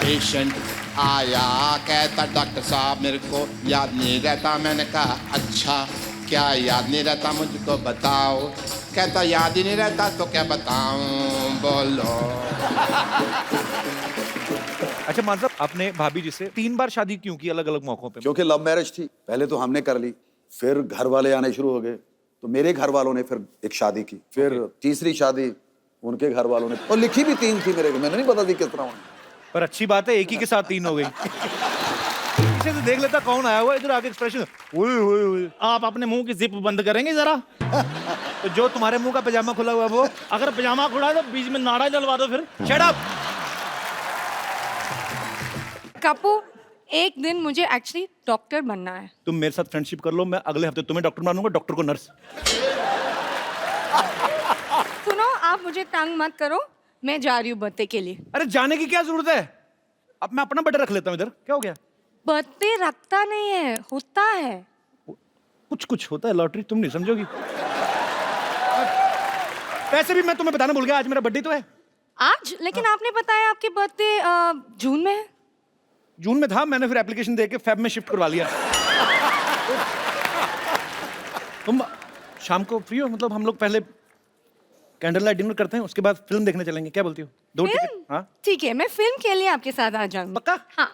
Patient आया, कहता doctor साहब मेरे को याद नहीं रहता। मैंने कहा अच्छा क्या याद नहीं रहता मुझको बताओ। कहता याद ही नहीं रहता तो क्या बताऊं, बोलो। अच्छा मान साहब, आपने भाभी जी से 3 बार शादी क्यों की अलग अलग मौकों पे? क्योंकि लव मैरिज थी। पहले तो हमने कर ली, फिर घर वाले आने शुरू हो गए, तो मेरे घर वालों ने फिर एक शादी की, फिर तीसरी शादी उनके घर वालों ने, और लिखी भी 3 थी मेरे को, मैंने नहीं पता थी किस तरह होनी। पर अच्छी बात है, एक ही के साथ 3 हो गई। पीछे से देख लेता कौन आया हुआ, इधर आके एक्सप्रेशन ओए ओए ओए। आप अपने मुंह की जिप बंद करेंगे जरा? तो जो तुम्हारे मुंह का पजामा खुला हुआ है वो। अगर पजामा खुला है तो बीच में नाड़ा डलवा दो फिर। Shut up. कपू, एक दिन मुझे एक्चुअली डॉक्टर बनना है। तुम मेरे साथ फ्रेंडशिप कर लो, मैं अगले हफ्ते तुम्हें डॉक्टर बनाऊंगा, डॉक्टर को नर्स। सुनो, आप मुझे तंग मत करो, मैं जा रही हूँ बर्थडे के लिए। अरे जाने की क्या जरूरत है, अब मैं अपना बर्थडे रख लेता हूँ इधर। क्या हो गया? बर्थडे रखता नहीं है, होता है। कुछ कुछ होता है, लॉटरी तुम नहीं समझोगी। वैसे भी मैं तुम्हें बताना भूल गया, आज मेरा बर्थडे तो है। आज? लेकिन आपने बताया आपके बर्थडे जून में है। जून में था, मैंने फिर एप्लीकेशन दे के फेब में शिफ्ट करवा लिया। तुम शाम को फ्री हो? मतलब हम लोग पहले कैंडल लाइट डिनर करते हैं, उसके बाद फिल्म देखने चलेंगे, क्या बोलती हो? 2 टिकट? फिल्म? हाँ ठीक है, मैं फिल्म के लिए आपके साथ आ जाऊंगी। पक्का? हाँ।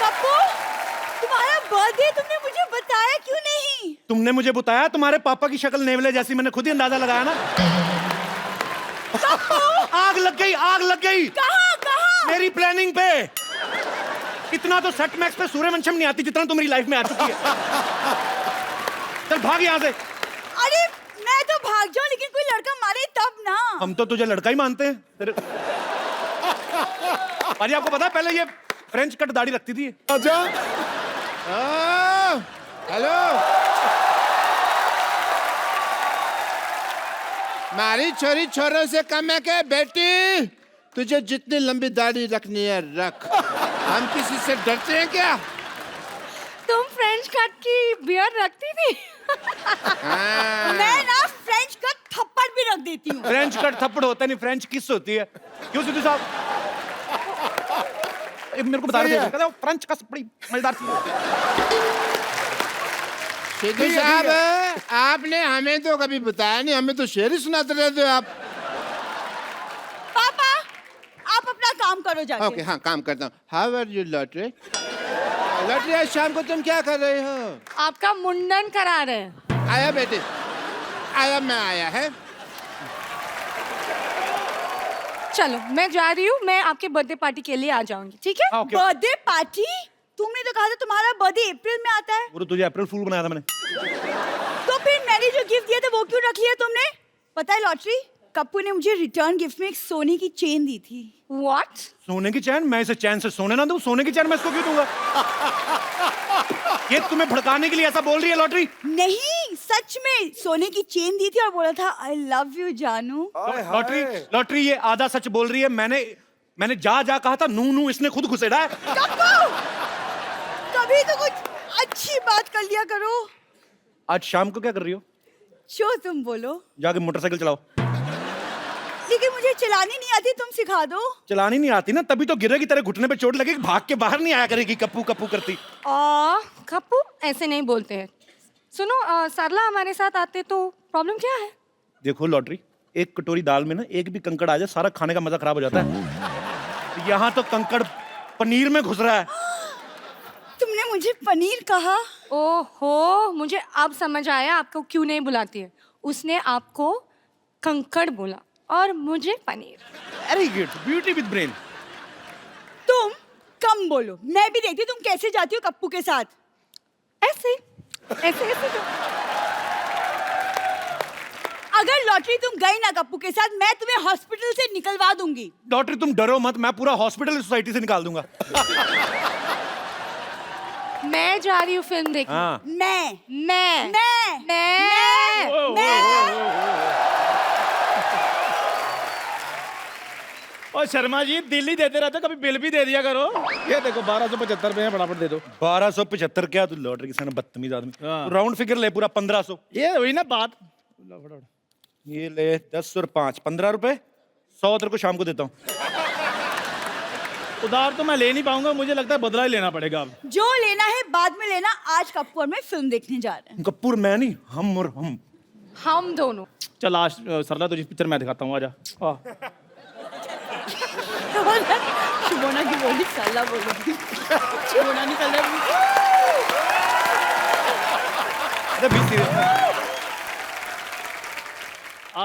कप्पू, तुम्हारा बर्थडे तुमने मुझे बताया क्यों नहीं? तुमने मुझे बताया, तुम्हारे पापा की शक्ल नेवले जैसी, मैंने खुद ही अंदाजा लगाया ना। आग लग गई, आग लग गई। कहाँ कहाँ? मेरी प्लानिंग पे। इतना तो सेट मैक्स पे सूर्यवंशम नहीं आती जितना तुम्हारी लाइफ में आ चुकी है। चल भाग यहाँ से। अरे मैं तो भाग जाऊं, लेकिन कोई लड़का मारे तब ना। हम तो तुझे लड़का ही मानते हैं। अरे आपको पता है पहले ये फ्रेंच कट दाढ़ी रखती थी। अच्छा। हेलो, मारी छोरी छोरों से कम है क्या बेटी? तुझे जितनी लंबी दाढ़ी रखनी है रख, हम किसी से डरते हैं क्या? तुम फ्रेंच कट की बियर्ड रखती थी? मैं ना फ्रेंच का थप्पड़ भी रख देती हूँ। फ्रेंच कट थप्पड़ होता नहीं, फ्रेंच किस होती है। क्यों सिद्धू साहब? मेरे को बता रहे थे, कहते फ्रेंच कस बड़ी मजेदार चीज है। सिद्धू साहब, आपने हमें तो कभी बताया नहीं, हमें तो शेर ही सुनाते रहते हो आप। पापा, आप अपना काम करो जाके। ओके, हाँ काम करता हूँ। How are you lottery? Lottery, आज शाम को तुम क्या कर रहे हो? आपका मुंडन करा रहे हैं। आया बेटे, आया, मैं आया है। चलो मैं जा रही हूँ, मैं आपके बर्थडे पार्टी के लिए आ जाऊंगी, ठीक है? ओके। Birthday party? तुमने तो कहा था तुम्हारा बर्थडे अप्रैल में आता है। वो तो तुझे अप्रैल फूल बनाया था मैंने। तो फिर मैंने जो गिफ्ट दिया था वो क्यों रख लिया तुमने? पता है लॉटरी, कप्पू ने मुझे रिटर्न गिफ्ट में एक सोने की चेन दी थी। What? सोने की चैन? मैं इसे चैन से सोने ना दूं? सोने की चैन मैं इसको क्यों दूंगा? ये तुम्हें भड़काने के लिए ऐसा बोल रही है लॉटरी? नहीं, सच में सोने की चेन दी थी और बोला था आई लव यू जानू। लॉटरी, लॉटरी ये आधा सच बोल रही है। मैंने जा कहा था, नू नू इसने खुद घुसेड़ा है। कप्पू, कभी तो कुछ अच्छी बात कर लिया करो। आज शाम को क्या कर रही हो? जो तुम बोलो। जाके मोटरसाइकिल चलाओ। लेकिन मुझे चलानी नहीं आती, तुम सिखा दो। चलानी नहीं आती ना, तभी तो गिरेगी, तेरे घुटने पे चोट लगेगी, भाग के बाहर नहीं आया करेगी कप्पू कप्पू करती। कप्पू ऐसे नहीं बोलते हैं। सुनो, सरला हमारे साथ आते तो प्रॉब्लम क्या है? देखो लॉटरी, एक कटोरी दाल में ना एक भी कंकड़ आ जाए, सारा खाने का मजा खराब हो जाता है। यहाँ तो कंकड़ पनीर में घुस रहा है। तुमने मुझे पनीर कहा? ओहो, मुझे अब समझ आया आपको क्यों नहीं बुलाती है। उसने आपको कंकड़ बोला और मुझे paneer. Very good, beauty with brain. तुम कम बोलो, मैं भी देखती तुम कैसे जाती हो कप्पू के साथ। ऐसे ऐसे ऐसे तो। अगर लॉटरी तुम गई ना कप्पू के साथ, मैं तुम्हें हॉस्पिटल से निकलवा दूंगी। लॉटरी तुम डरो मत, मैं पूरा हॉस्पिटल सोसाइटी से निकाल दूंगा। मैं जा रही हूँ फिल्म देखने। हाँ। मैं और शर्मा जी, दिल ही देते रहते, कभी बिल भी दे दिया करो। ये देखो 1275 रुपए फटाफट दे दो। 1275 क्या? तू लॉटरी के सामने बदतमीज आदमी। राउंड फिगर ले पूरा 1500। ये हुई ना बात। ये ले 10 और 5 15 रुपए। 100 तेरे को शाम को देता हूँ। उधार तो मैं ले नहीं पाऊंगा, मुझे लगता है बदला ही लेना पड़ेगा अब। जो लेना है बाद में लेना, आज कप्पू और मैं फिल्म देखने जा रहे हैं। कपूर मैं नहीं, हम और हम दोनों। चल आज सरला तुझे पिक्चर मैं दिखाता हूँ, आजा। शुभोना की बोली साला बोली। शुभोना निकल रही।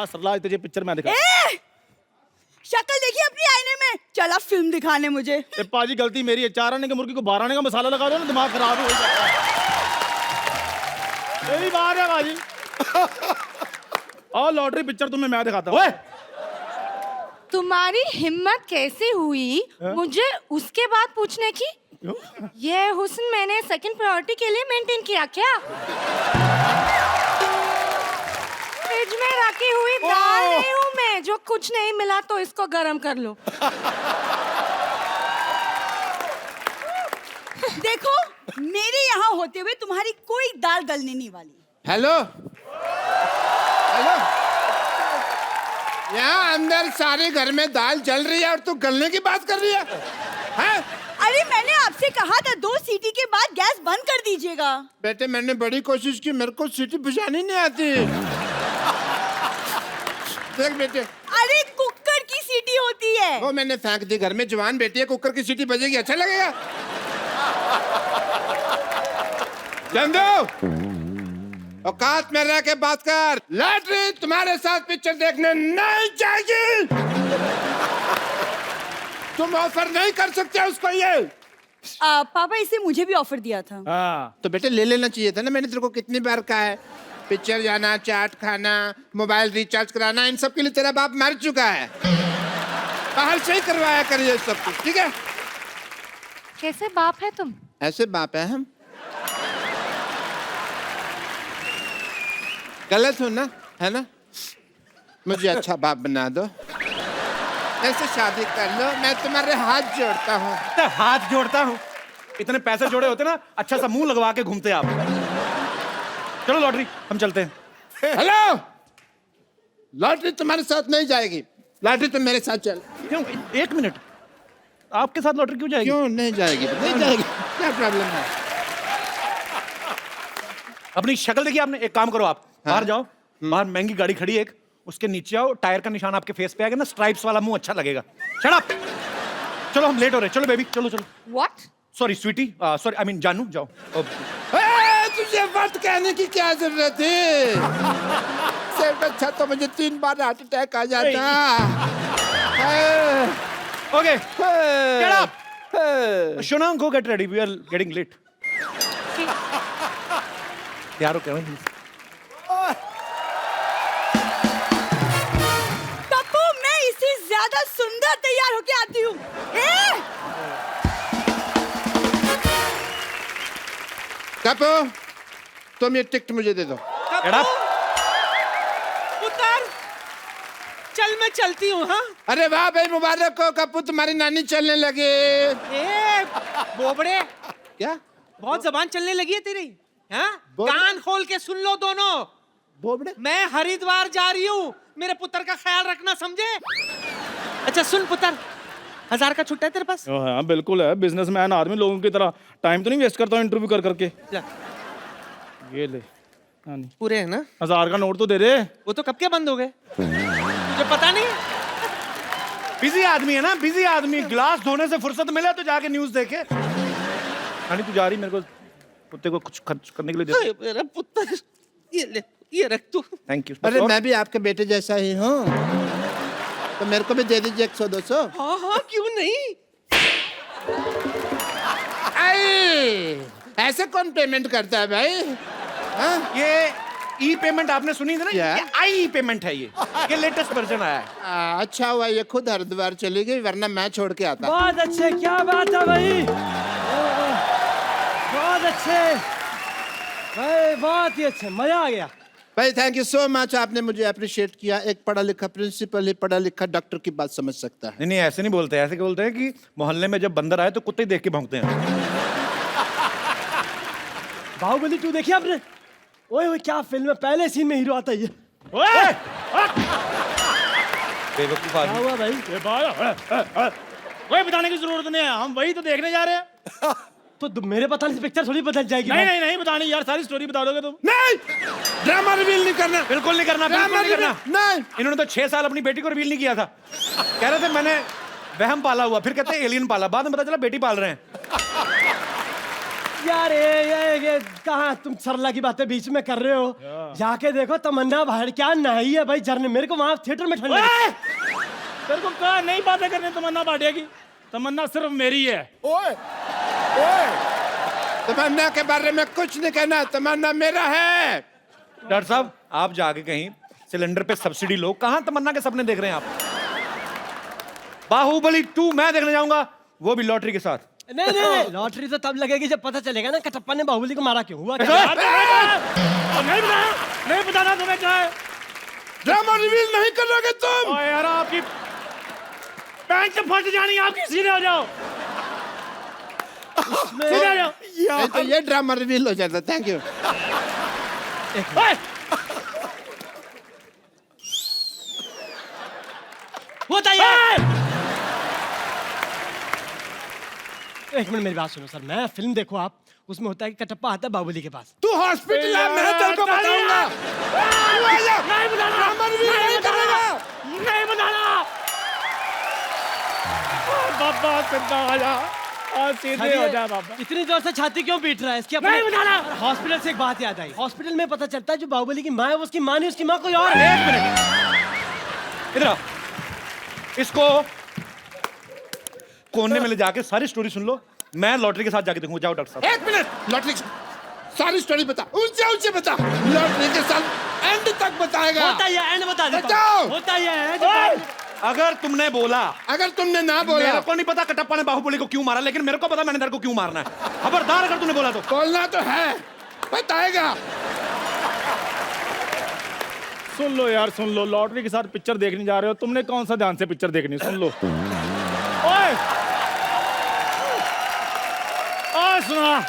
सरला तुझे पिक्चर मैं दिखा। शक्ल देखी अपनी आईने में, चला फिल्म दिखाने मुझे। ए पाजी गलती मेरी है, 4 आने के मुर्गी को 12 आने का मसाला लगा दो ना, दिमाग खराब हो जाता है। यही बात है पाजी। और लॉटरी पिक्चर तुम्हें मैं दिखाता हूँ। तुम्हारी हिम्मत कैसे हुई मुझे उसके बाद पूछने की? ये हुस्न मैंने सेकंड प्रायोरिटी के लिए मेंटेन किया क्या? फ्रिज में रखी हुई दाल नहीं हूँ मैं, जो कुछ नहीं मिला तो इसको गरम कर लो। देखो, मेरे यहाँ होते हुए तुम्हारी कोई दाल गलने नहीं वाली। हेलो हेलो, यहाँ अंदर सारे घर में दाल जल रही है और तू गलने की बात कर रही है, हैं? अरे मैंने आपसे कहा था 2 सीटी के बाद गैस बंद कर दीजिएगा। बेटे मैंने बड़ी कोशिश की, मेरे को सीटी बजानी नहीं आती। देख बेटे, अरे कुकर की सीटी होती है। वो मैंने फेंक दी, घर में जवान बेटी है, कुकर की सीटी बजेगी अच्छा लगेगा? चंदू, औकात में रह के बात कर। लॉटरी तुम्हारे साथ पिक्चर देखने नहीं जाएगी। तुम ऑफर नहीं कर सकते उसको ये। पापा इसे मुझे भी ऑफर दिया था। हाँ तो बेटे ले लेना चाहिए था ना, मैंने तेरे को कितनी बार कहा है, पिक्चर जाना, चाट खाना, मोबाइल रिचार्ज कराना, इन सब के लिए तेरा बाप मर चुका है। बाहर से ही करवाया करिए सब कुछ, ठीक है? कैसे बाप है तुम? ऐसे बाप है हम। गलत हो ना, है ना? मुझे अच्छा बाप बना दो, ऐसे शादी कर लो, मैं तुम्हारे हाथ जोड़ता हूँ। हाथ जोड़ता हूँ? इतने पैसे जोड़े होते ना, अच्छा सा मुंह लगवा के घूमते आप। चलो लॉटरी, हम चलते हैं। हेलो, लॉटरी तुम्हारे साथ नहीं जाएगी, लॉटरी तुम मेरे साथ चल। क्यों? 1 मिनट, आपके साथ लॉटरी क्यों जाएगी? क्यों नहीं जाएगी? नहीं जाएगी, क्या प्रॉब्लम है? अपनी शक्ल देखिए आपने। एक काम करो, आप बाहर जाओ, बाहर महंगी गाड़ी खड़ी है एक, उसके नीचे आओ, टायर का निशान आपके फेस पे आएगा ना, स्ट्राइप्स वाला मुंह अच्छा लगेगा। Shut up. चलो हम लेट हो रहे हैं, चलो बेबी, चलो चलो। What? Sorry sweety, sorry I mean जानू, जाओ। तुझे वक्त कहने की क्या जरूरत है? सिर्फ अच्छा तो मुझे 3 बार हार्ट अटैक आ जाता। Okay get up. शोना, go get ready, we are getting late. यार हो क्या? कप्पू, मैं इससे ज्यादा सुंदर तैयार होके आती हूँ। कपू, तुम ये टिकट मुझे दे दो। Get up. उतार, चल मैं चलती हूँ। हाँ अरे वाह भाई, मुबारक हो कपू, तुम्हारी नानी चलने लगे। ए बोबड़े, क्या बहुत जबान चलने लगी है तेरी। हाँ बोबड़े? कान खोल के सुन लो दोनों। बोबड़े? मैं हरिद्वार जा रही हूँ, मेरे पुत्र का ख्याल रखना, समझे? अच्छा सुन पुत्र, 1000 का छुट्टा है तेरे पास? हाँ बिल्कुल है, बिजनेसमैन आदमी, लोगों की तरह टाइम तो नहीं वेस्ट करता हूँ इंटरव्यू कर करके। जा, ये ले। हाँ नहीं, पूरे है ना? 1000 का नोट तो दे दे। वो तो कब के बंद हो गए, तुझे पता नहीं? बिजी आदमी है ना, बिजी आदमी। गिलास धोने से फुर्सत मिले तो जाके न्यूज देखे। हानी तू जा रही, मेरे को कुत्ते को कुछ खर्च करने के लिए दे। मेरा पुत्र, ये ले, ये रख तू। Thank you. अरे मैं भी आपके बेटे जैसा ही हूँ, तो मेरे को भी दे दीजिए 100-200। हाँ हाँ क्यों नहीं। ऐसे कौन पेमेंट करता है भाई? हाँ? ये ई पेमेंट आपने सुनी थी ना? क्या? ये आई पेमेंट है, ये लेटेस्ट वर्जन आया है। अच्छा हुआ ये खुद हरिद्वार चली गई, वरना मैं छोड़ के आता। बहुत अच्छे, क्या बात है भाई, बहुत अच्छे भाई, बहुत ही अच्छे, मजा आ गया भाई। थैंक यू सो मच, आपने मुझे अप्रिशिएट किया। एक पढ़ा लिखा प्रिंसिपल ही पढ़ा लिखा डॉक्टर की बात समझ सकता है। नहीं नहीं, ऐसे नहीं बोलते, ऐसे क्या बोलते हैं कि मोहल्ले में जब बंदर आए तो कुत्ते ही देख के भौंकते हैं। बाहुबली 2 देखी आपने? ओए ओए क्या फिल्म है, पहले सीन में हीरो आता है ये। बेवकूफ क्या आदमी। हुआ भाई? कोई बताने की जरूरत नहीं है, हम वही तो देखने जा रहे हैं। तो मेरे बताने से पिक्चर थोड़ी बदल जाएगी नहीं भाई। नहीं नहीं बतानी यार, सारी स्टोरी बता दोगे तुम। नहीं, ड्रामा रिवील नहीं करना। बिल्कुल नहीं करना, बिल्कुल ड्रामा नहीं करना। रिवील नहीं। इन्होंने तो 6 साल अपनी बेटी को रिवील नहीं किया था। कह रहे थे मैंने वहम पाला हुआ, फिर कहते हैं एलियन पाला, बाद में पता चला बेटी पाल रहे हैं। यार ये कहाँ तुम सरला की बातें बीच में कर रहे हो? जाके देखो तमन्ना बाहर क्या नहाई है भाई झरने। मेरे को वहां थिएटर में ठंड लगी। ओए! तेरे को कहा नहीं बातें करनी तमन्ना भाटिया की। तमन्ना सिर्फ मेरी है। ओए, ओए, तमन्ना के बारे में कुछ नहीं कहना, तमन्ना मेरा है। डॉक्टर साहब आप जाके कहीं सिलेंडर पे सब्सिडी लो। कहाँ तमन्ना के सपने देख रहे हैं आप? बाहुबली 2 मैं देखने जाऊंगा, वो भी लॉटरी के साथ। नहीं नहीं नहीं, लॉटरी तो तब लगेगी जब पता चलेगा ना कटप्पा ने बाहुबली को मारा क्यों हुआ क्या? यार, नहीं बताना, नहीं बताना तुम्हें क्या है। ड्रामा रिवील नहीं करोगे तुम। ओए यार आपकी पैंट फट जानी, आपकी सीधे हो जाओ, सीधे हो जाओ। नहीं तो ये ड्रामा रिवील हो जाता। Thank you. ओए! होता है। एक मिनट मेरी बात सुनो सर, मैं फिल्म देखो आप, उसमें होता है कि कटप्पा आता है बाहुबली के पास। तू हॉस्पिटल है, मैं तेरे को बताऊंगा। नहीं बताना, ड्रामा रिवील नहीं करेगा। नहीं बताना। बाबा सीधा हो जा, और सीधे हो जा बाबा। इतनी जोर से छाती क्यों पीट रहा है इसकी? नहीं बताना। हॉस्पिटल से एक बात याद आई, हॉस्पिटल में पता चलता है जो बाहुबली की माँ है वो उसकी माँ नहीं, उसकी माँ कोई और है। एक मिनट इधर आओ, इसको कोने में ले जाके सारी स्टोरी सुन लो। मैं लॉटरी के साथ जाके देखूंगा। जाओ डॉक्टर साहब। एक मिनट, लॉटरी सारी स्टोरी बता, ऊंचे ऊंचे बता। लॉटरी के साथ एंड तक बताएगा। होता ही है, एंड बता देता बचाओ। हूँ। होता ही है। अगर तुमने बोला, अगर तुमने ना बोला, मेरे को नहीं पता कटप्पा ने बाहुबली को क्यों मारा, लेकिन मेरे को पता मैंने तेरे को क्यों मारना है। खबरदार अगर तूने बोला तो। बोलना तो है, बताएगा। सुन लो यार, सुन लो, लॉटरी के साथ पिक्चर देखने जा रहे हो, तुमने कौन सा ध्यान से पिक्चर देखनी, सुन लो। ओए! ओए सुना,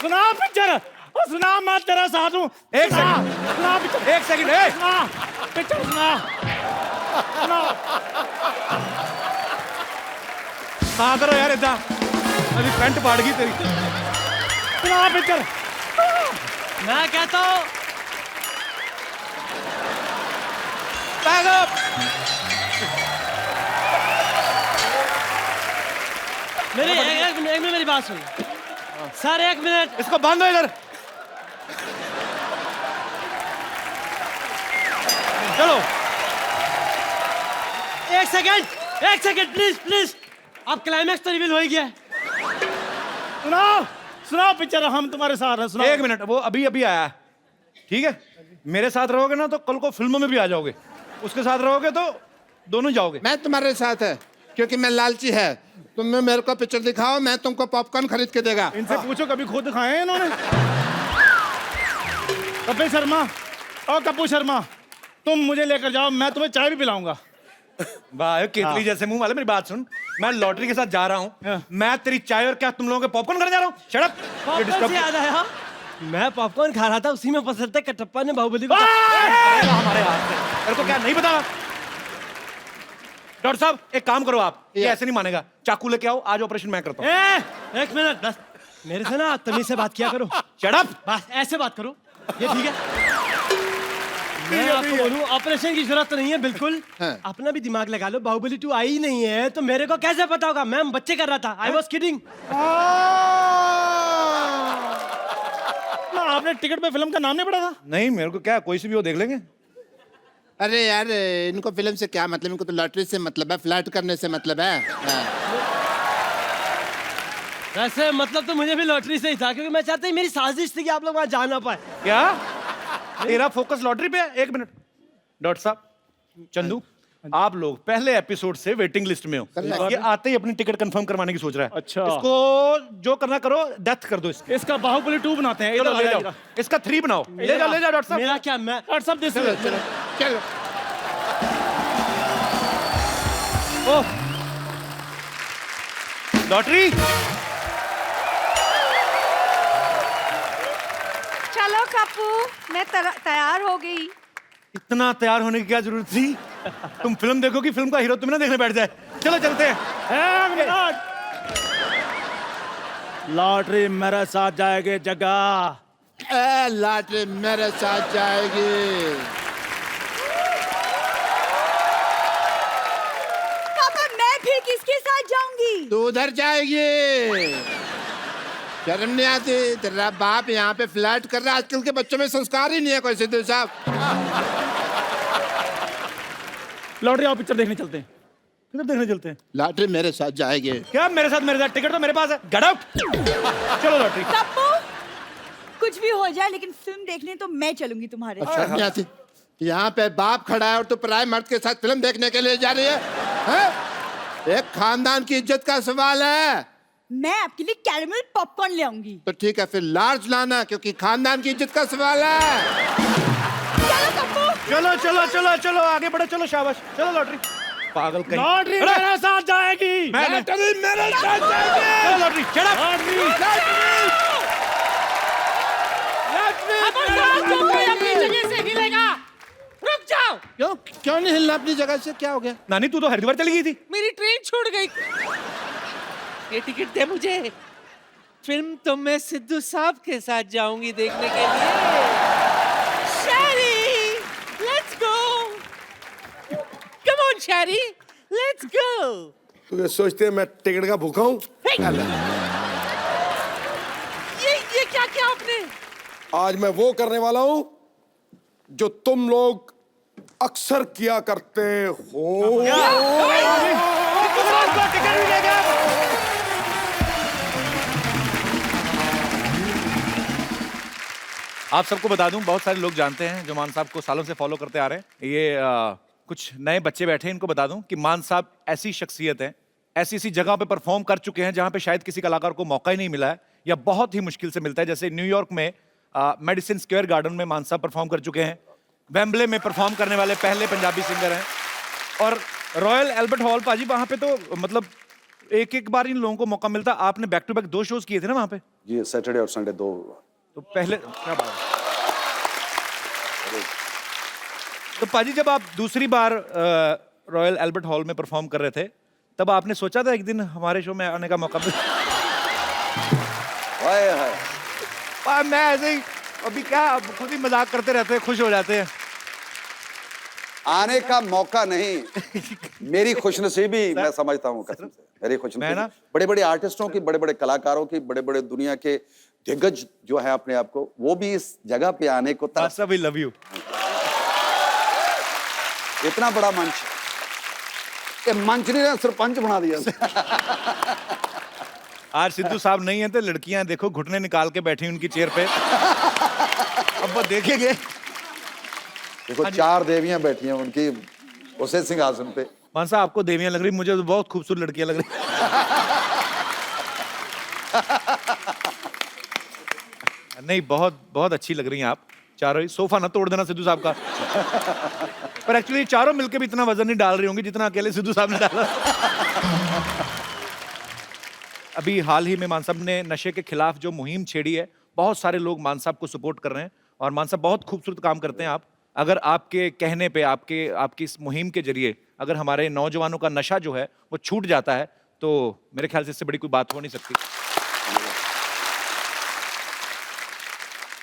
सुना पिक्चर, सुना, मैं तेरा साथ हूँ। एक सुना, सेकंड, सुना पिक्चर, एक सेकंड, ए! सुना पिक्चर, सुना, सुना। हाँ करो यार इतना, अभी पैंट फाड़ गई तेरी। सुना पिक्चर। मैं कहता हूँ बैग अप। एक मिनट मेरी बात सुन सर, एक मिनट। इसको बांधो इधर। चलो एक सेकंड प्लीज प्लीज। अब क्लाइमैक्स तो रिवील हो ही गया है। सुनाओ, सुनाओ पिक्चर, हम तुम्हारे साथ हैं, सुनाओ। एक मिनट, वो अभी अभी आया है, ठीक है? मेरे साथ रहोगे ना तो कल को फिल्मों में भी आ जाओगे, उसके साथ रहोगे तो दोनों जाओगे। मैं तुम्हारे साथ है क्योंकि मैं लालची है। तुम मेरे को पिक्चर दिखाओ, मैं तुमको पॉपकॉर्न खरीद के देगा। इनसे पूछो कभी खुद खाए हैं इन्होंने? कपिल शर्मा और कपूर शर्मा, तुम मुझे लेकर जाओ, मैं तुम्हें चाय भी पिलाऊंगा। वाह केतली जैसे मुंह वाले, मेरी बात सुन, मैं लॉटरी के साथ जा रहा हूँ, मैं तेरी चाय और क्या तुम लोगों के पॉपकॉर्न करने जा रहा हूँ। Shut up. पॉपकॉर्न से याद आया, मैं पॉपकॉर्न खा रहा था, उसी में पता चलता है कटप्पा ने बाहुबली को हमारे हाथ से। तेरे को क्या नहीं पता? डॉक्टर साहब एक काम करो आप, ये ऐसे नहीं मानेगा, चाकू लेके आओ, आज ऑपरेशन मैं करता हूँ। एक मिनट बस, मेरे से ना तमीज से बात किया करो। Shut up. बस ऐसे बात करो, ये ठीक है? मैं आपको बोलूं ऑपरेशन की जरूरत तो नहीं है बिल्कुल। हाँ। अपना भी दिमाग लगा लो, बाहुबली 2 आई नहीं है तो मेरे को कैसे पता होगा? मैं बच्चे कर रहा था, आई वॉज किडिंग। आपने टिकट पे फिल्म का नाम नहीं पढ़ा था? नहीं मेरे को क्या, कोई सी भी हो देख लेंगे। अरे यार इनको फिल्म से क्या मतलब, इनको तो लॉटरी से मतलब है, फ्लर्ट करने से मतलब है। हाँ। वैसे मतलब तो मुझे भी लॉटरी से ही था, क्योंकि मैं चाहता ही मेरी साजिश थी कि आप लोग वहां जा ना पाए। क्या तेरा फोकस लॉटरी पे है? एक मिनट डॉक्टर साहब, चंदू आप लोग पहले एपिसोड से वेटिंग लिस्ट में हो, ये आते ही अपनी टिकट कंफर्म करवाने की सोच रहा है। अच्छा। इसको जो करना करो, डेथ कर दो इसकी। इसका बाहुबली 2 बनाते हैं। चलो इधर ले आ जाओ, जाओ। इसका 3 बनाओ। ले जाओ डॉक्टर साहब। मेरा क्या, मैं डॉक्टर साहब दिस चलो चलो चलो। ओह लॉटरी। चलो कप्पू, मैं तैयार हो गई। इतना तैयार होने की क्या जरूरत थी? तुम फिल्म देखो कि फिल्म का हीरो तुम्हें ना देखने बैठ जाए। चलो चलते हैं। एक मिनट। लॉटरी मेरे साथ जाएगी जगह। लॉटरी मेरे साथ जाएगी। पापा मैं फिर किसके साथ जाऊंगी? तू उधर जाएगी। शर्म नहीं आती? तेरा बाप यहाँ पे फ्लैट कर रहा है। आजकल के बच्चों में संस्कार ही नहीं है कोई, सिद्धू साहब। लॉटरी आओ पिक्चर देखने चलते हैं। किधर देखने चलते हैं? लॉटरी मेरे साथ जाएगी। क्या मेरे साथ? टिकट तो मेरे पास है। Get out. चलो लॉटरी। पप्पू कुछ भी हो जाए लेकिन फिल्म देखने तो मैं चलूंगी तुम्हारे साथ। शर्म नहीं आती? यहाँ पे बाप खड़ा है और तू पराये मर्द के साथ फिल्म देखने के लिए जा रही है, हैं? एक खानदान की इज्जत का सवाल है। मैं आपके लिए कैरेमल पॉपकॉर्न ले आऊंगी। तो ठीक है, फिर लार्ज लाना, क्योंकि खानदान की इज्जत का सवाल है। चलो पप्पू। चलो चलो चलो चलो आगे बढ़ो। चलो शाबाश। चलो लॉटरी। पागल कहीं। लॉटरी मेरे साथ जाएगी। लॉटरी मेरे साथ जाएगी। चलो लॉटरी। चढ़ा। अपनी जगह से हिलेगा। रुक जाओ। क्यों नहीं हिलना अपनी जगह से? क्या हो गया? नानी तू तो हरिद्वार चली गई थी। मेरी ट्रेन छूट गई। ये टिकट दे मुझे। फिल्म तो मैं सिद्धू साहब के साथ जाऊंगी देखने के लिए। Sherry, let's go. Come on Sherry, let's go. तो सोचते हैं मैं टिकट का भूखा हूँ? ये क्या किया आपने? आज मैं वो करने वाला हूँ जो तुम लोग अक्सर किया करते हो। टिकट भी ले गया। आप सबको बता दूं, बहुत सारे लोग जानते हैं जो मान साहब को सालों से फॉलो करते आ रहे हैं। ये कुछ नए बच्चे बैठे हैं, इनको बता दूं कि मान साहब ऐसी शख्सियत है, ऐसी ऐसी जगह पे परफॉर्म कर चुके हैं जहां पे शायद किसी कलाकार को मौका ही नहीं मिला है या बहुत ही मुश्किल से मिलता है। जैसे न्यूयॉर्क में मेडिसिन स्क्वायर गार्डन में मान साहब परफॉर्म कर चुके हैं। वेम्बले में परफॉर्म करने वाले पहले पंजाबी सिंगर हैं। और रॉयल एल्बर्ट हॉल पाजी, वहां पे तो मतलब एक एक बार इन लोगों को मौका मिलता। आपने बैक टू बैक 2 शोज किए थे ना वहां पे? जी सैटरडे और संडे 2। तो पहले क्या बात है। तो पाजी जब आप दूसरी बार रॉयल एल्बर्ट हॉल में परफॉर्म कर रहे थे, तब आपने सोचा था एक दिन हमारे शो में आने का मौका मिले? हाय हाय। मैं ऐसे ही अभी क्या खुद ही मजाक करते रहते हैं, खुश हो जाते हैं। आने का मौका नहीं, मेरी खुशनसीबी मैं समझता हूँ कसम से। मेरी खुशनसीबी बड़े बड़े आर्टिस्टों की, बड़े बड़े कलाकारों की, बड़े बड़े दुनिया के दिग्गज जो है अपने आप को, वो भी इस जगह पे आने को सब ही लव यू। इतना बड़ा मंच, ये मंच नहीं ना सरपंच बना दिया। आज सिद्धू साहब नहीं है तो लड़कियां देखो घुटने निकाल के बैठी उनकी चेयर पे। अब वो देखेंगे। देखो 4 देवियां बैठी हैं उनकी उसे सिंहासन पे। मान साहब आपको देवियां लग रही, मुझे तो बहुत खूबसूरत लड़कियां लग रही। नहीं, बहुत बहुत अच्छी लग रही हैं आप चारों ही। सोफा ना तोड़ देना सिद्धू साहब का। पर एक्चुअली चारों मिलके भी इतना वजन नहीं डाल रही होंगी जितना अकेले सिद्धू साहब ने डाला। अभी हाल ही में मान साहब ने नशे के खिलाफ जो मुहिम छेड़ी है, बहुत सारे लोग मान साहब को सपोर्ट कर रहे हैं और मान साहब बहुत खूबसूरत काम करते हैं। आप अगर आपके कहने पे, आपकी इस मुहिम के जरिए अगर हमारे नौजवानों का नशा जो है वो छूट जाता है, तो मेरे ख्याल से इससे बड़ी कोई बात हो नहीं सकती।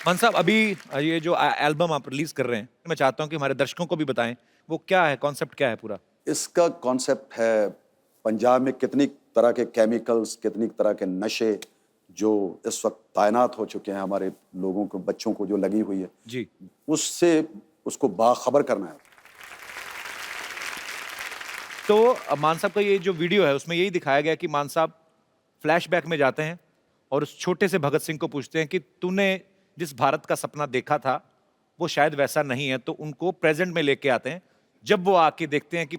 मान साहब अभी ये जो एल्बम आप रिलीज कर रहे हैं, मैं चाहता हूं कि हमारे दर्शकों को भी बताएं वो क्या है, कॉन्सेप्ट क्या है पूरा? इसका कॉन्सेप्ट है पंजाब में कितनी तरह के केमिकल्स, कितनी तरह के नशे जो इस वक्त तैनात हो चुके हैं हमारे लोगों को, बच्चों को जो लगी हुई है जी, उससे उसको बाखबर करना है। तो मान साहब का ये जो वीडियो है उसमें यही दिखाया गया कि मान साहब फ्लैशबैक में जाते हैं और उस छोटे से भगत सिंह को पूछते हैं कि तूने जिस भारत का सपना देखा था वो शायद वैसा नहीं है, तो उनको प्रेजेंट में लेके आते हैं। जब वो आके देखते हैं कि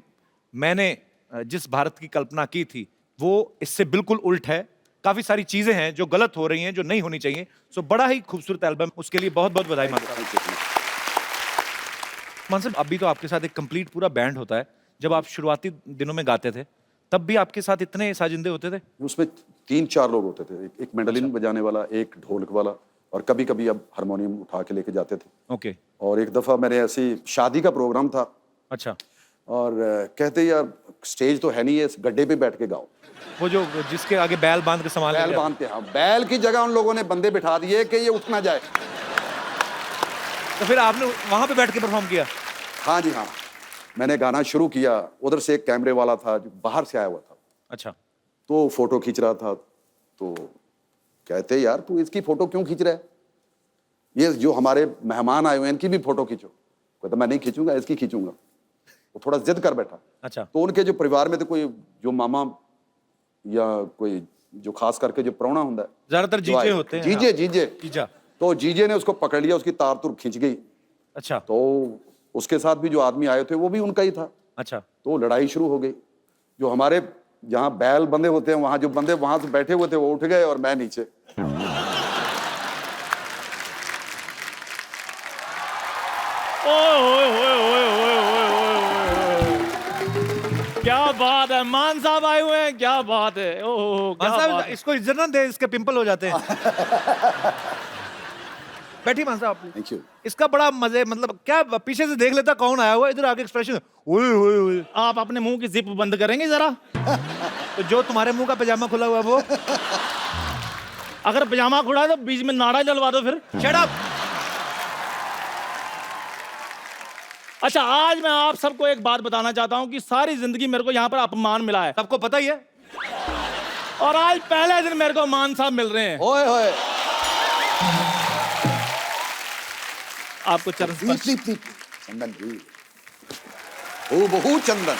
मैंने जिस भारत की कल्पना की थी वो इससे बिल्कुल उल्ट है, काफी सारी चीजें हैं जो गलत हो रही हैं, जो नहीं होनी चाहिए। सो बड़ा ही खूबसूरत एल्बम, उसके लिए बहुत बहुत बधाई मानता हूं। मान साहब अभी तो आपके साथ एक कंप्लीट पूरा बैंड होता है। जब आप शुरुआती दिनों में गाते थे तब भी आपके साथ इतने साजिंदे होते थे? उसमें 3-4 लोग होते थे, एक मैंडोलिन बजाने वाला, एक ढोलक वाला और कभी कभी अब हारमोनियम उठा के लेके जाते थे। ओके। और एक दफा मैंने ऐसी शादी का प्रोग्राम था। अच्छा। और कहते यार स्टेज तो है नहीं है, इस गड्ढे पे बैठ के गाओ। वो जो जिसके आगे बैल बांध के संभाल बैल बांधते, हाँ, बैल की जगह उन लोगों ने बंदे बिठा दिए कि ये उठ ना जाए। तो फिर आपने वहां पे बैठ के परफॉर्म किया? हाँ जी हाँ, मैंने गाना शुरू किया, उधर से एक कैमरे वाला था जो बाहर से आया हुआ था, अच्छा। तो फोटो खींच रहा था। तो कहते यार तू इसकी फोटो क्यों खींच रहा है, ये जो हमारे मेहमान आए हुए हैं इनकी भी फोटो खींचो। कहता मैं नहीं खींचूंगा, इसकी खींचूंगा। वो थोड़ा जिद कर बैठा। अच्छा। तो उनके जो परिवार में थे कोई जो मामा या कोई जो खास करके जो प्राहुणा होता है, ज्यादातर जीजे होते हैं। जीजे जीजे जीजा। तो जीजे ने उसको पकड़ लिया, उसकी तार तुर खींच गई। अच्छा। तो उसके साथ भी जो आदमी आए थे वो भी उनका ही था। अच्छा। तो लड़ाई शुरू हो गई। जो हमारे जहाँ बैल बंधे होते हैं वहां जो बंदे वहां से बैठे हुए थे वो उठ गए और मैं नीचे। क्या बात है, मान साहब आए हुए हैं, क्या बात है। ओह क्या मान बात साहब इसको इज्जत ना दे, इसके पिंपल हो जाते हैं। बैठी मान साहब। Thank you. इसका बड़ा मजे, मतलब क्या पीछे से देख लेता कौन आया हुआ, इधर आके एक्सप्रेशन ओए ओए ओए। आप अपने मुंह की जिप बंद करेंगे जरा? तो जो तुम्हारे मुंह का पजामा खुला हुआ है वो। अगर पजामा खुला है तो बीच में नाड़ा जलवा दो फिर। Shut up. अच्छा, आज मैं आप सबको एक बात बताना चाहता हूं कि सारी जिंदगी मेरे को यहाँ पर अपमान मिला है, सबको पता ही है। और आज पहले दिन मेरे को मान साहब मिल रहे हैं। ओए होए। आपको चरण स्पर्श। चंदन जी, ओ बहुत चंदन।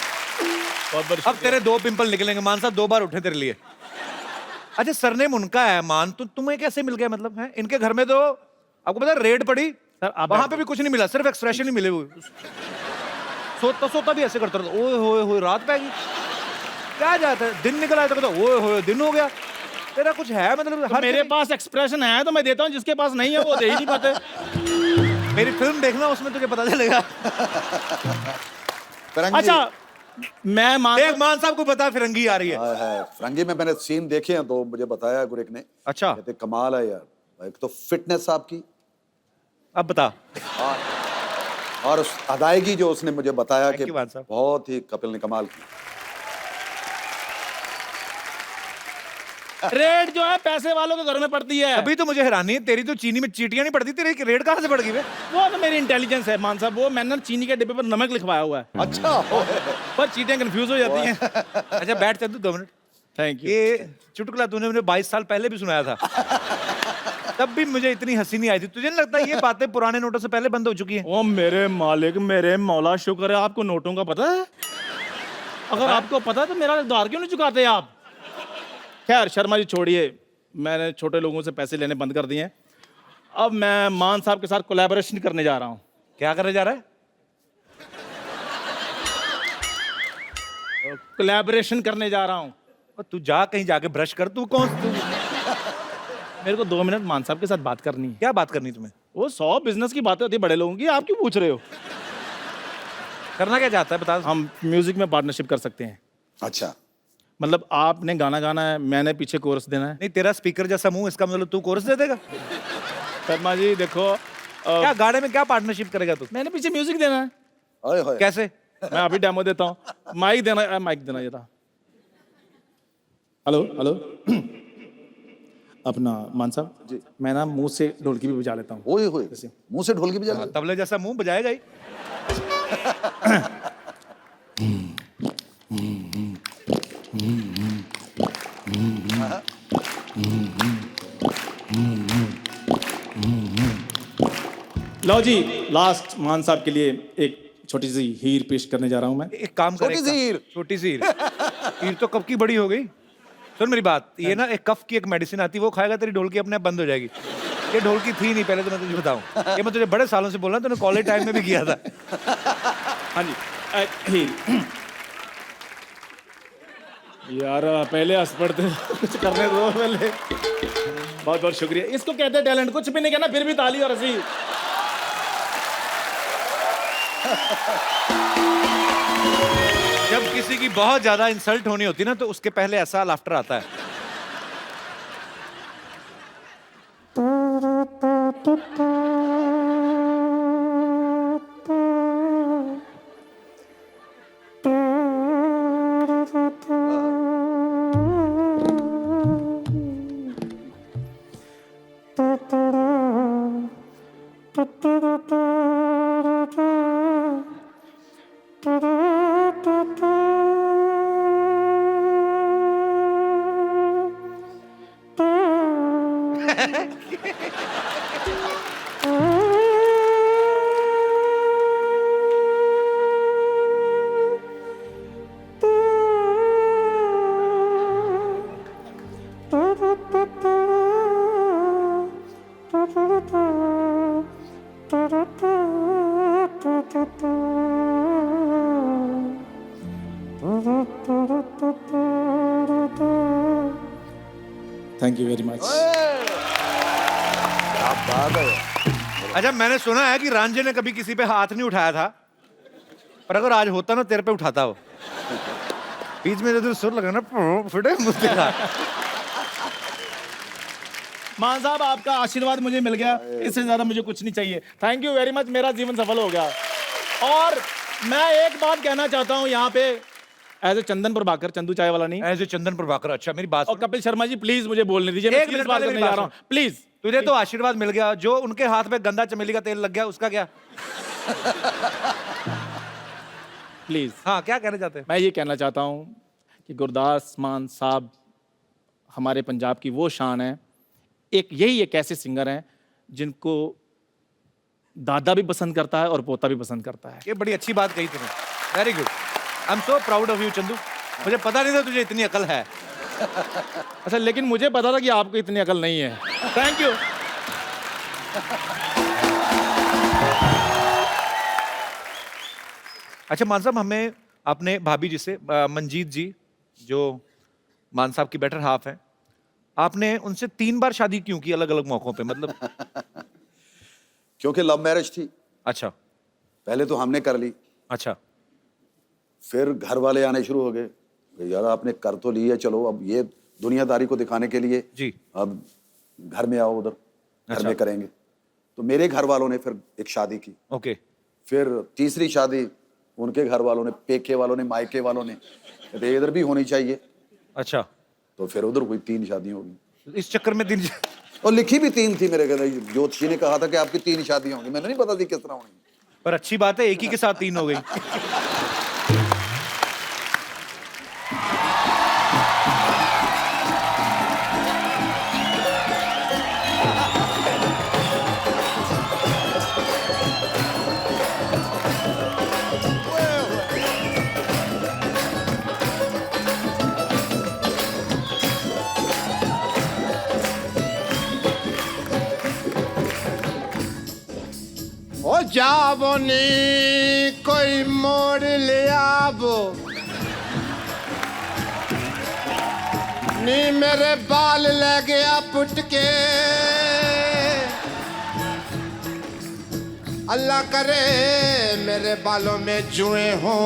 बहुत अब तेरे 2 पिंपल निकलेंगे मान साहब, 2 बार उठे तेरे लिए। अच्छा, सरनेम उनका है मान, तो तुम्हें कैसे मिल गया? मतलब है इनके घर में तो आपको पता है रेड पड़ी सर, आप वहां पे भी कुछ नहीं मिला, सिर्फ एक्सप्रेशन ही मिले हुए। सोता सोता भी ऐसे करता रहता, ओए होए होए रात पै गई। क्या जाता है, दिन निकल आया तो कहता ओए होए दिन हो गया। तेरा कुछ है मतलब? तो मेरे पास एक्सप्रेशन है तो मैं देता हूँ, जिसके पास नहीं है वो दे ही नहीं पाते। मेरी फिल्म देखना, उसमें तुझे पता चलेगा। अच्छा, मैं मान साहब को बता फिरंगी आ रही है। फिरंगी में मैंने सीन देखे हैं तो मुझे बताया गुरिक ने। अच्छा। कहते कमाल है यार, एक तो फिटनेस आपकी, अब बता। और उस अदायगी जो उसने मुझे बताया कि मान साहब। बहुत ही कपिल ने कमाल की। रेड जो है पैसे वालों के घर में पड़ती है। अभी तो मुझे हैरानी है, तेरी तो चीनी में चीटियां नहीं पड़ती, तेरी रेड कहाँ से पड़ गई? वो तो मेरी इंटेलिजेंस है मान साहब, वो मैंने चीनी के डिब्बे पर नमक लिखवाया हुआ है। अच्छा। पर चीटियां कंफ्यूज हो जाती हैं। अच्छा बैठ चंदू 2 मिनट। Thank you. ये चुटकुला तूने मुझे 22 साल पहले भी सुनाया था। तब भी मुझे इतनी हंसी नहीं आई थी। तुझे नहीं लगता ये बातें पुराने नोटों से पहले बंद हो चुकी हैं? ओ मेरे मालिक, मेरे मौला, शुक्र है आपको नोटों का पता है। अगर आपको पता है तो मेरा उधार क्यों नहीं चुकाते आप? खैर शर्मा जी छोड़िए, मैंने छोटे लोगों से पैसे लेने बंद कर दिए हैं। अब मैं मान साहब के साथ कोलैबोरेशन करने जा रहा हूँ। क्या करने जा रहा है? कोलैबोरेशन करने जा रहा हूँ। तू जा कहीं जाके ब्रश कर। तू कौन तू? मेरे को 2 मिनट मान साहब के साथ बात करनी है। क्या बात करनी तुम्हें? वो 100 बिजनेस की बातें होती है बड़े लोगों की, आप क्यों पूछ रहे हो? करना क्या चाहता है बता। हम म्यूजिक में पार्टनरशिप कर सकते हैं। अच्छा, मतलब आपने गाना गाना है, मैंने पीछे कोरस देना है। नहीं, तेरा स्पीकर जैसा मुंह, इसका मतलब तू कोरस दे देगा? शर्मा जी देखो, क्या गाने में क्या पार्टनरशिप करेगा तू? मैंने पीछे म्यूजिक देना है। ओए होए। कैसे? मैं अभी डेमो देता हूँ। माइक देना जरा। Hello hello. अपना मान साहब जी, मैं ना मुंह से ढोलकी भी बजा लेता हूँ। ओए होए, मुंह से ढोलकी बजा ले। तबले जैसा मुंह बजाएगा ही। लो जी, लास्ट मान साहब के लिए एक छोटी सी हीर पेश करने जा रहा हूँ मैं। एक काम कर। छोटी सी हीर। छोटी सी हीर। हीर तो कब की बड़ी हो गई। सुन मेरी बात, ये ना एक कफ की एक मेडिसिन आती है, वो खाएगा तेरी ढोलकी अपने आप बंद हो जाएगी। ये ढोलकी थी नहीं पहले, तो मैं तुझे बताऊं। ये मैं तुझे बड़े सालों से बोल रहा हूं, तूने कॉलेज टाइम में भी किया था। हाँ जी। हीर यार पहले हंस पड़ते, कुछ करने दो पहले। बहुत बहुत शुक्रिया। इसको कहते हैं टैलेंट। कुछ भी नहीं कहना फिर भी ताली और हंसी। जब किसी की बहुत ज्यादा इंसल्ट होनी होती ना, तो उसके पहले ऐसा लाफ्टर आता है। Thank you very much. क्या बात है। अच्छा, मैंने सुना है कि रांझे ने कभी किसी पे हाथ नहीं उठाया था, पर अगर आज होता ना तेरे पे उठाता वो। बीच में जो सुर लगा ना फटे मुझे का। मान साहब आपका आशीर्वाद मुझे मिल गया, इससे ज्यादा मुझे कुछ नहीं चाहिए। थैंक यू वेरी मच, मेरा जीवन सफल हो गया। और मैं एक बात कहना चाहता हूँ यहाँ पे एज ए चंदन प्रभाकर, चंदू चाय वाला नहीं, ऐसे चंदन प्रभाकर। अच्छा मेरी बात और सुन। कपिल शर्मा जी प्लीज मुझे बोलने दीजिए, मैं एक सीरियस मिनट बात पहले करने मेरी जा बात रहा हूँ प्लीज। तुझे तो आशीर्वाद मिल गया, जो उनके हाथ में गंदा चमेली का तेल लग गया उसका क्या? प्लीज। हाँ, क्या कहना चाहते हैं? मैं ये कहना चाहता हूँ कि गुरदास मान साहब हमारे पंजाब की वो शान है। यही एक ऐसे सिंगर हैं जिनको दादा भी पसंद करता है और पोता भी पसंद करता है। ये बड़ी अच्छी बात कही तूने, very good. I am so proud of you Chandu. मुझे पता नहीं था तुझे इतनी अकल है। अच्छा, लेकिन मुझे पता था कि आपको इतनी अकल नहीं है। Thank you. अच्छा मान साहब, हमें अपने भाभी जी से, मंजीत जी जो मान साहब की बेटर हाफ है, आपने उनसे 3 बार शादी क्यों की अलग अलग मौकों पे? मतलब क्योंकि लव मैरिज थी। अच्छा पहले तो हमने कर ली, अच्छा। फिर घर वाले आने शुरू हो गए, यार आपने कर तो ली है, चलो अब ये दुनियादारी को दिखाने के लिए जी अब घर में आओ, उधर घर अच्छा। में करेंगे। तो मेरे घर वालों ने फिर एक शादी की, ओके। फिर तीसरी शादी उनके घर वालों ने, पेके वालों ने, मायके वालों ने, कहते इधर भी होनी चाहिए। अच्छा, तो फिर उधर हुई, 3 शादियां होगी। इस चक्कर में 3 और लिखी भी 3 थी मेरे घर। ज्योतिषी ने कहा था कि आपकी 3 शादियां होंगी, मैंने नहीं पता थी किस तरह होंगी। पर अच्छी बात है, एक ही के साथ 3 हो गई। ओ जावो नी कोई मोड़ ले आवो नी, मेरे बाल ले गया पुट के। अल्लाह करे मेरे बालों में जुए हों।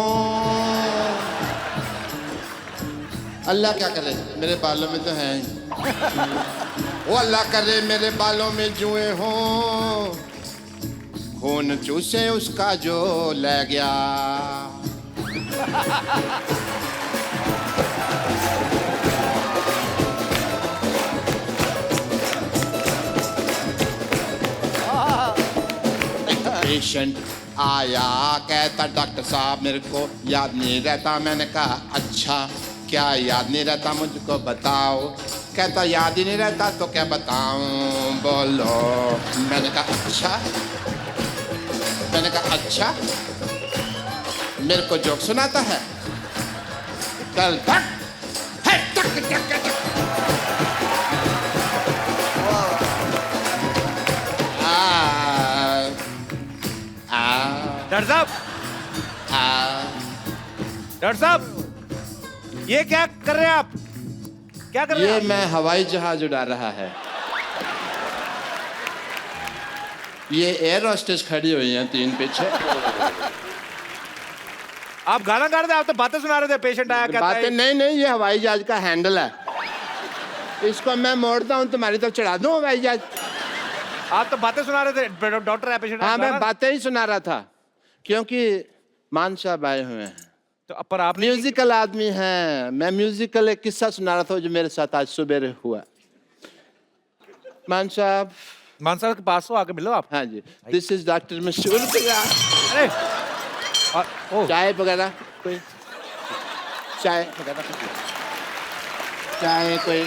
अल्लाह क्या करे, मेरे बालों में तो हैं ही। ओ अल्लाह करे मेरे बालों में जुए हों, खून चूसे उसका जो ले गया। पेशेंट आया, कहता डॉक्टर साहब मेरे को याद नहीं रहता। मैंने कहा अच्छा, क्या याद नहीं रहता मुझको बताओ। कहता याद ही नहीं रहता तो क्या बताऊं, बोलो। मैंने कहा अच्छा, मैंने कहा अच्छा, मेरे को जोक सुनाता है। कल तक है टक टक टक। डॉक्टर साहब, डॉक्टर साहब, ये क्या कर रहे हैं आप? क्या कर रहे हैं ये आप? मैं हवाई जहाज उड़ा रहा है। ये एयर होस्टेस खड़ी हुई हैं 3 पीछे। आप गाना गा रहे थे, आप तो बातें सुना रहे थे। पेशेंट आया, कहता बातें है नहीं नहीं, ये हवाई जहाज का हैंडल है, इसको मैं मोड़ता हूँ तुम्हारी तरफ चढ़ा दूँ हवाई जहाज। आप तो बातें सुना रहे थे। डॉक्टर है, पेशेंट। हाँ मैं बातें ही सुना रहा था, क्योंकि मान साहब आए हुए हैं। तो पर आप म्यूजिकल आदमी हैं। मैं म्यूजिकल एक किस्सा सुना रहा था जो मेरे साथ आज सुबह हुआ। मान साहब के पास हो, आके मिलो आप। हाँ जी, दिस इज डॉक्टर मशहूर। अरे ओ, चाय वगैरह कोई, चाय वगैरह, चाय कोई,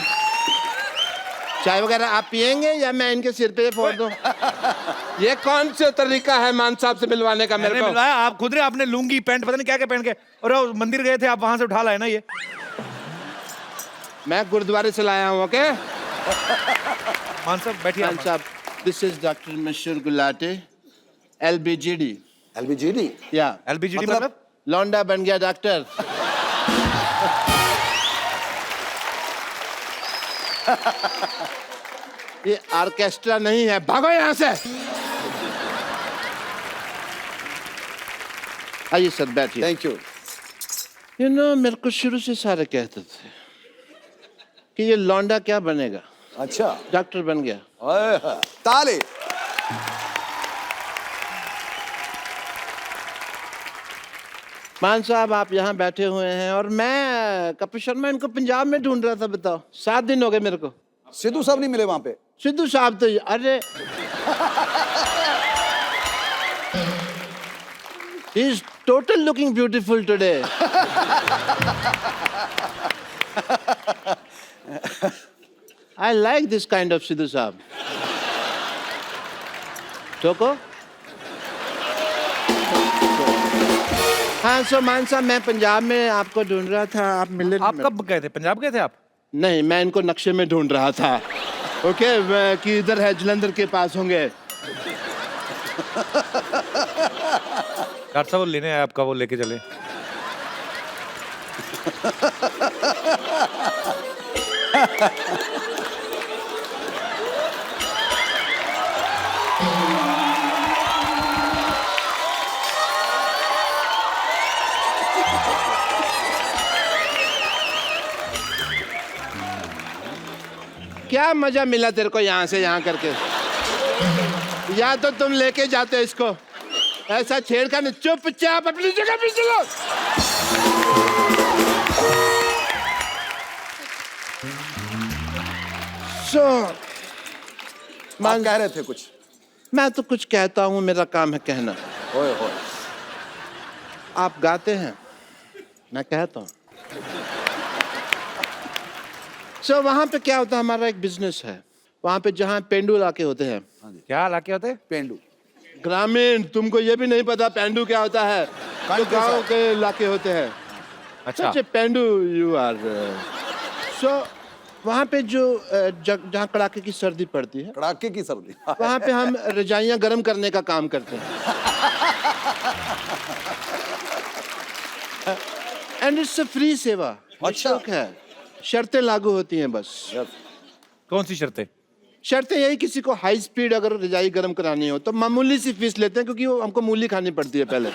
चाय वगैरह आप पियेंगे या मैं इनके सिर पे फोड़ दूं? ये कौन सा तरीका है मान साहब से मिलवाने का मेरे मैंने को? मिलवाया, आप खुद रहे, आपने लुंगी पैंट पता नहीं क्या क्या पहन के, और वो मंदिर गए थे आप, वहां से उठा लाए ना ये। मैं गुरुद्वारे से लाया हूँ, ओके? मान साहब बैठिए। मान साहब, दिस इज डॉक्टर मशहूर गुलाटी, LBGD। LBGD? या LBGD मतलब? लौंडा बन गया डॉक्टर। ये ऑर्केस्ट्रा नहीं है, भागो यहाँ से। आइए सर, बैठिए। Thank you. यू नो, मेरे को शुरू से सारे कहते थे कि ये लौंडा क्या बनेगा, अच्छा, डॉक्टर बन गया। ओए, ताली। मान साहब, आप यहाँ बैठे हुए हैं और मैं कपिल शर्मा इनको पंजाब में ढूंढ रहा था। बताओ, 7 दिन हो गए मेरे को। सिद्धू साहब नहीं मिले वहां पे? सिद्धू साहब तो अरे he is total looking beautiful today. I like this kind of Sidhu साहब। ठोको। हाँ, सो मान साहब, मैं पंजाब में आपको ढूंढ रहा था, आप मिले नहीं। आप कब गए थे, पंजाब गए थे आप? नहीं, मैं इनको नक्शे में ढूंढ रहा था, ओके, कि इधर है, जलंधर के पास होंगे। डॉक्टर साहब वो लेने आए आपका, वो लेके चले। क्या मजा मिला तेरे को यहाँ से यहाँ करके? या तो तुम लेके जाते इसको, ऐसा छेड़खानी नहीं, चुपचाप अपनी जगह पे चलो। मान कह रहे थे कुछ? मैं तो कुछ कहता हूँ, मेरा काम है कहना। ओए होए। आप गाते हैं, मैं कहता हूँ। वहां पे क्या होता है, हमारा एक बिजनेस है वहां पे, जहाँ पेंडू इलाके होते हैं। क्या इलाके होते हैं? पेंडू। ग्रामीण, तुमको ये भी नहीं पता पेंडू क्या होता है? जो गांव के इलाके होते हैं। अच्छा। पेंडू यू आर। वहां पे जो जहाँ कड़ाके की सर्दी पड़ती है, कड़ाके की सर्दी, वहां पे हम रजाइयां गर्म करने का काम करते हैं। एंड इट्स अ फ्री सेवा। अच्छा है, शर्तें लागू होती हैं बस। कौन सी शर्तें? शर्तें यही, किसी को हाई स्पीड अगर रजाई गर्म करानी हो तो मामूली सी फीस लेते हैं, क्योंकि वो हमको मूली खानी पड़ती है पहले।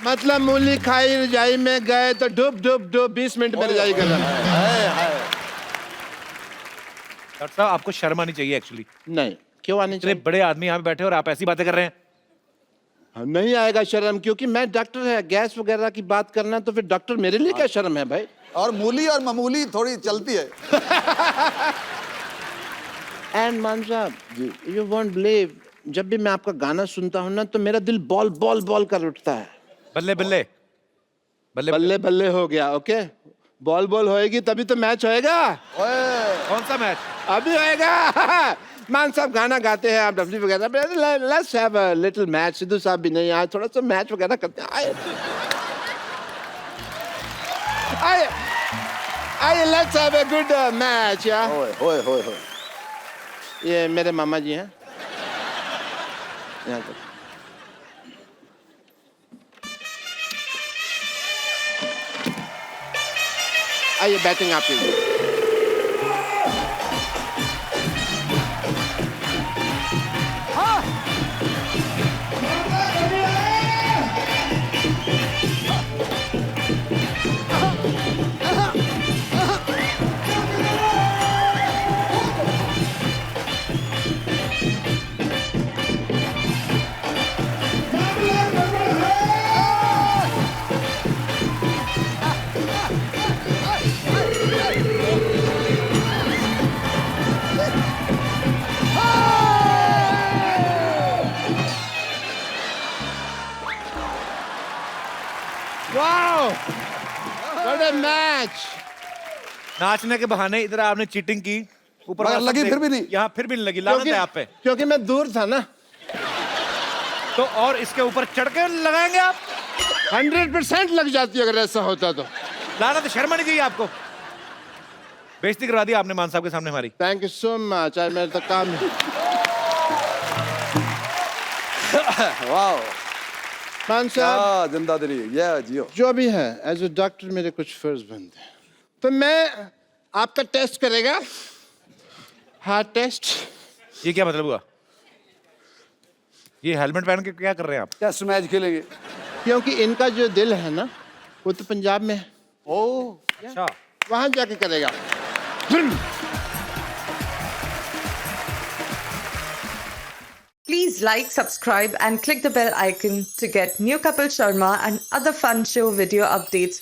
मतलब मूली खाई, रजाई में गए तो डुब डुब डुब, 20 मिनट में रजाई गर्म। डॉक्टर साहब आपको शर्म आनी चाहिए एक्चुअली। नहीं, क्यों आनी इतने चाहिए? बड़े आदमी यहाँ पे बैठे और आप ऐसी बातें कर रहे हैं। नहीं आएगा शर्म, क्योंकि मैं डॉक्टर है, गैस वगैरह की बात करना तो फिर डॉक्टर मेरे लिए क्या शर्म है भाई? और मूली और मामूली थोड़ी चलती है। एंड मान साहब, यू वोंट बिलीव, जब भी मैं आपका गाना सुनता हूँ ना तो मेरा दिल बॉल बॉल बॉल कर उठता है। बल्ले बल्ले बल्ले बल्ले बल्ले हो गया, ओके? बॉल बॉल होएगी तभी तो मैच होएगा। कौन सा मैच? अभी होएगा। मान साहब गाना गाते हैं, आप डब्ल्यू वगैरह, let's have a little match. Sidhu साहब भी नहीं आए, थोड़ा सा मैच वगैरह करते हैं। आए आए, let's have a good match. या ओए होए होए होए। ये मेरे मामा जी हैं, यहाँ पर। आइए, बैटिंग आप कीजिए। What a match. नाचने के बहाने इधर आपने चीटिंग की, ऊपर मगर वाला लगी सब फिर भी देख- नहीं। यहाँ फिर भी नहीं लगी, लानत है आप पे। क्योंकि मैं दूर था ना। तो और इसके ऊपर चढ़ के लगाएंगे आप? 100% लग जाती अगर ऐसा होता तो। लानत, शर्म नहीं चाहिए आपको? बेइज्जती करवा दी आपने मान साहब के सामने हमारी। थैंक यू सो मच, आज मेरा तो काम है। वाह, मान साहब, क्या जिंदा दिली, ये जियो। जो भी है, एज ए डॉक्टर मेरे कुछ फर्ज बनते हैं। तो मैं आपका टेस्ट करेगा, हार्ट टेस्ट। ये क्या मतलब हुआ? ये हेलमेट पहन के क्या कर रहे हैं आप? टेस्ट मैच खेलेंगे। क्योंकि इनका जो दिल है ना, वो तो पंजाब में है। ओह, अच्छा, वहां जाके करेगा। Please like, subscribe and click the bell icon to get new Kapil Sharma and other fun show video updates